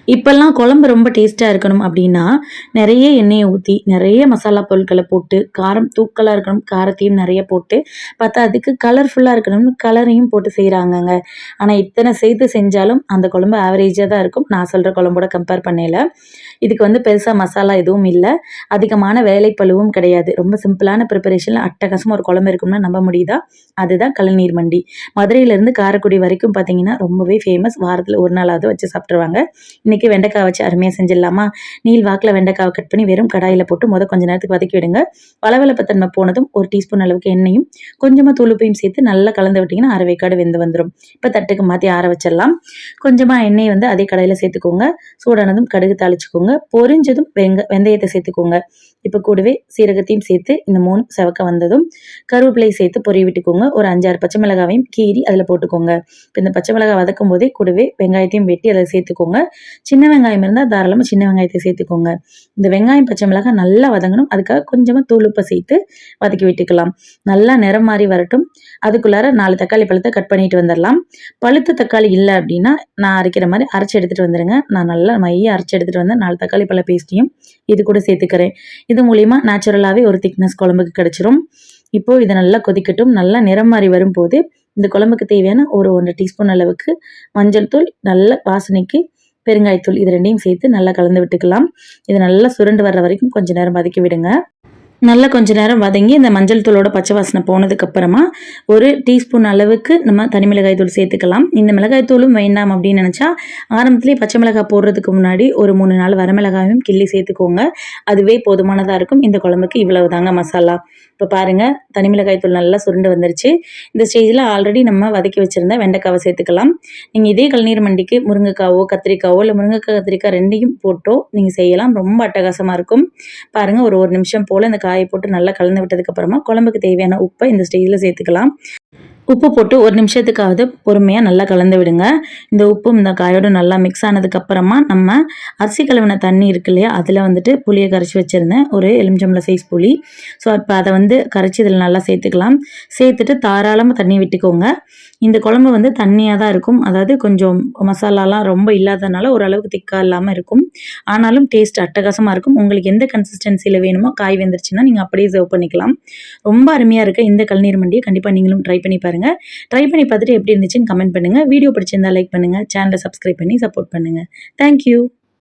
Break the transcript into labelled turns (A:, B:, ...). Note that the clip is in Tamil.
A: இப்பல்லாம் குழம்பு ரொம்ப டேஸ்ட்டா இருக்கணும் அப்படின்னா, நெறைய எண்ணெய ஊத்தி, நெறைய மசாலா பொருட்கள போட்டு, காரம் தூக்கலா இருக்கணும், காரத்தையும் நெறைய போட்டு, பத்தாததுக்கு கலர்ஃபுல்லா இருக்கணும்னு கலரையும் போட்டு செய்றாங்கங்க. ஆனா, இத்தன சேர்த்து செஞ்சாலும் அந்த குழம்பு ஆவரேஜா தான் இருக்கும். நான் சொல்ற குழம்போட கம்பேர் பண்ணையில. இதுக்கு வந்து பெருசா மசாலா எதுவும் இல்ல. அதிகமான வேலைப்பளுவும் கிடையாது. ரொம்ப சிம்பிளான ப்ரிப்பரேஷன்ல அட்டகாசமா ஒரு குழம்பு இருக்கும்னா நம்ப முடியுதா? அதுதான் கழுநீர் மண்டி. மதுரையிலேருந்து காரைக்குடி வரைக்கும் பார்த்தீங்கன்னா, ரொம்பவே ஃபேமஸ். வாரத்துல 1 நாளாவது வச்சு சாப்ட்டுருவாங்க. இன்னைக்கு வெண்டைக்காய் வச்சு அருமையா செஞ்சிடலாமா? நீள் வாக்குல வெண்டைக்காவ கட் பண்ணி வெறும் கடாயில போட்டு கொஞ்ச நேரத்துக்கு வதக்கி விடுங்க. வளவளப்பு தன்மை போனதும் 1 டீஸ்பூன் அளவுக்கு எண்ணெயும், கொஞ்சமா தூள் உப்பையும் சேர்த்து நல்லா கலந்து விட்டீங்கன்னா, அரை வேக்காடு வெந்து வந்துரும். இப்ப தட்டுக்கு மாத்தி ஆற வச்சிடலாம். கொஞ்சமா எண்ணெய வந்து அதே கடாயில சேர்த்துக்கோங்க. சூடானதும் கடுகு தாளிச்சுக்கோங்க. பொரிஞ்சதும் வெந்தயத்த சேர்த்துக்கோங்க. இப்ப கூடவே சீரகத்தையும் சேர்த்து இந்த 3 செவக்க வந்ததும் கருவேப்பிலையை சேர்த்து பொரிய விட்டுக்கோங்க. ஒரு 5, 6 பச்சை மிளகாவையும் கீறி அதில போட்டுக்கோங்க. இப்ப இந்த பச்சை மிளகாய் வதக்கும் போதே கூடவே வெங்காயத்தையும் வெட்டி அதில சேர்த்துக்கோங்க. சின்ன வெங்காயம் இருந்தா தாராளமா சின்ன வெங்காயத்தை சேர்த்துக்கோங்க. இந்த வெங்காயம், பச்சை மிளகாய் நல்லா வதங்கணும். அதுக்காக கொஞ்சமா தூள் உப்ப சேர்த்து வதக்கி விட்டுக்கலாம். நல்லா நிறம் மாறி வரட்டும். அதுக்குள்ளார 4 தக்காளி பழத்த கட் பண்ணிட்டு வந்துரலாம். பழுத்த தக்காளி இல்ல அப்படின்னா, நான் அரைக்கிற மாரி அரைச்சு எடுத்துட்டு வந்துருங்க. நான் நல்லா மையா அரைச்சு எடுத்துட்டு வந்தேன். 4 தக்காளி பழ பேஸ்ட்டையும் இது கூட சேர்த்துக்கிறேன். இது மூலியமா நேச்சுரலாவே ஒரு திக்னஸ் குழம்புக்கு கிடைச்சிரும். இப்போ இத நல்லா கொதிக்கட்டும். நல்லா நிறம் மாறி வரும்போது, இந்த குழம்புக்கு தேவையான ஒரு 1 டீஸ்பூன் அளவுக்கு மஞ்சள் தூள், நல்ல வாசனைக்கு பெருங்காயத்தூள் இது 2யும் சேர்த்து நல்லா கலந்து விட்டுக்கலாம். இது நல்லா சுருண்டு வர்ற வரைக்கும் கொஞ்ச நேரம் வதக்கி விடுங்க. நல்லா கொஞ்ச நேரம் வதங்கி இந்த மஞ்சள் தூளோட பச்சை வாசனை போனதுக்கு அப்புறமா 1 டீஸ்பூன் அளவுக்கு நம்ம தனி மிளகாய் தூள் சேர்த்துக்கலாம். இந்த மிளகாய் தூளும் வேண்டாம் அப்படின்னு நினைச்சா ஆரம்பத்திலேயே பச்சை மிளகாய் போடுறதுக்கு முன்னாடி ஒரு 3 4 வரமிளகாயும் கிள்ளி சேர்த்துக்கோங்க. அதுவே போதுமானதா இருக்கும். இந்த குழம்புக்கு இவ்வளவு தாங்க மசாலா. இப்போ பாருங்க தனி மிளகாய் தூள் நல்லா சுருண்டு வந்துருச்சு. இந்த ஸ்டேஜில் ஆல்ரெடி நம்ம வதக்கி வச்சிருந்த வெண்டைக்காவை சேர்த்துக்கலாம். நீங்கள் இதே கழுநீர் மண்டிக்கு முருங்கைக்காவோ கத்திரிக்காவோ இல்லை முருங்கைக்காய் கத்திரிக்காய் 2யும் போட்டோ நீங்கள் செய்யலாம். ரொம்ப அட்டகாசமாக இருக்கும். பாருங்கள் ஒரு 1 நிமிஷம் போல் இந்த காயை போட்டு நல்லா கலந்து விட்டதுக்கப்புறமா குழம்புக்கு தேவையான உப்பை இந்த ஸ்டேஜில் சேர்த்துக்கலாம். உப்பு போட்டு 1 நிமிஷத்துக்காவது பொறுமையாக நல்லா கலந்து விடுங்க. இந்த உப்பும் இந்த காயோடு நல்லா மிக்ஸ் ஆனதுக்கப்புறமா நம்ம அரிசி கழுவின தண்ணி இருக்கு இல்லையா, அதில் வந்துட்டு புளியை கரைச்சி வச்சுருந்தேன். ஒரு எலுமிச்சம்பழம் சைஸ் புளி. ஸோ இப்போ அதை வந்து கரைச்சி இதில் நல்லா சேர்த்துக்கலாம். சேர்த்துட்டு தாராளமாக தண்ணி விட்டுக்கோங்க. இந்த குழம்பு வந்து தண்ணியாக தான் இருக்கும். அதாவது கொஞ்சம் மசாலாலாம் ரொம்ப இல்லாதனால ஓரளவுக்கு திக்காக இல்லாமல் இருக்கும். ஆனாலும் டேஸ்ட் அட்டகாசமாக இருக்கும். உங்களுக்கு எந்த கன்சிஸ்டன்சியில் வேணுமோ காய் வெந்துருச்சுன்னா நீங்கள் அப்படியே சர்வ் பண்ணிக்கலாம். ரொம்ப அருமையாக இருக்க இந்த கழுநீர் மண்டியை கண்டிப்பாக நீங்களும் ட்ரை பண்ணி பாருங்கள். ட்ரை பண்ணி பார்த்துட்டு எப்படி இருந்துச்சுன்னு கமெண்ட் பண்ணுங்க. வீடியோ பிடிச்சிருந்தா லைக் பண்ணுங்க. சேனலை சப்ஸ்கிரைப் பண்ணி சப்போர்ட் பண்ணுங்க. தேங்க்யூ.